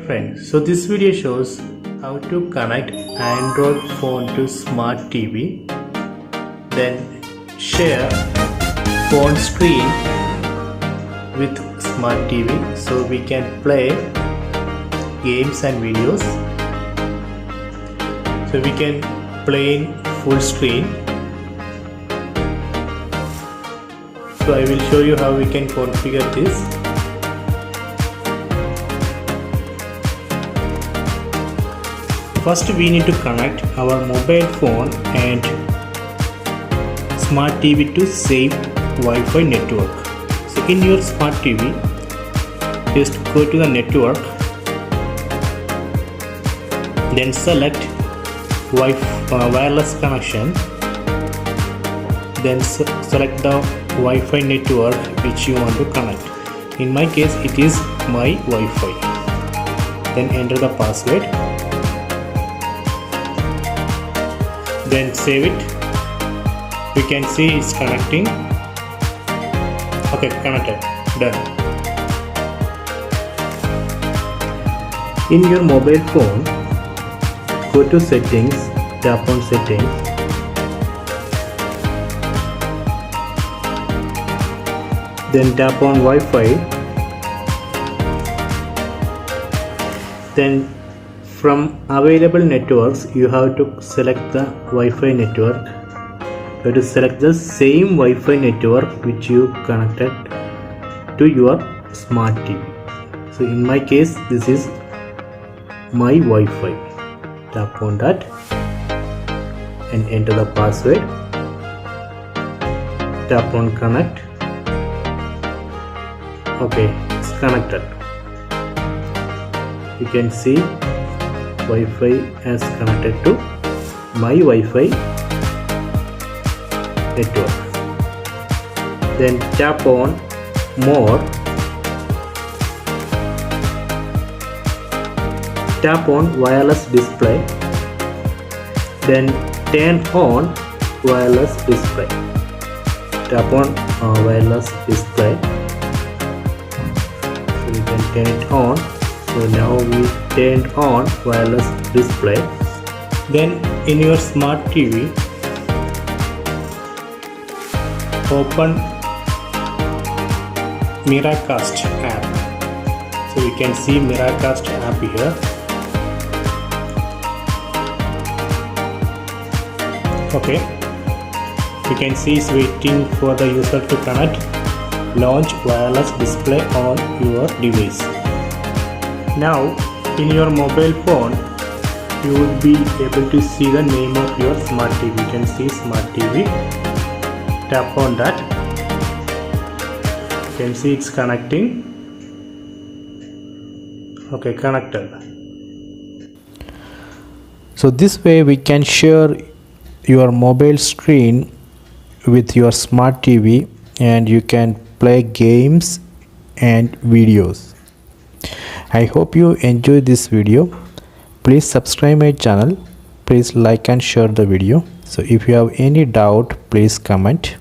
Friends, so this video shows how to connect Android phone to smart TV, then share phone screen with smart TV so we can play games and videos. So we can play in full screen. So I will show you how we can configure this. First we need to connect our mobile phone and smart TV to same Wi-Fi network. So in your smart TV, just go to the network, then select wireless connection, then select the Wi-Fi network which you want to connect. In my case it is my Wi-Fi. Then enter the password. Then save it. You can see it's connecting. Okay, connected. Done. In your mobile phone, go to settings, tap on settings. Then tap on Wi-Fi. Then from available networks, you have to select the Wi-Fi network. You have to select the same Wi-Fi network which you connected to your smart TV. So in my case, this is my Wi-Fi. Tap on that and enter the password. Tap on connect. Okay, it's connected. You can see Wi-Fi has connected to my Wi-Fi network. Then tap on more. Tap on wireless display. Then turn on wireless display. Tap on wireless display. So you can turn it on. So now we turned on wireless display. Then in your smart TV, open Miracast app. So you can see Miracast app here. Okay, you can see it's waiting for the user to connect. Launch wireless display on your device. Now in your mobile phone, you would be able to see the name of your smart TV. You can see smart TV. Tap on that. You can see it's connecting. Okay, connected. So this way we can share your mobile screen with your smart TV and you can play games and videos. I hope you enjoyed this video. Please subscribe my channel. Please like and share the video. So if you have any doubt, please comment.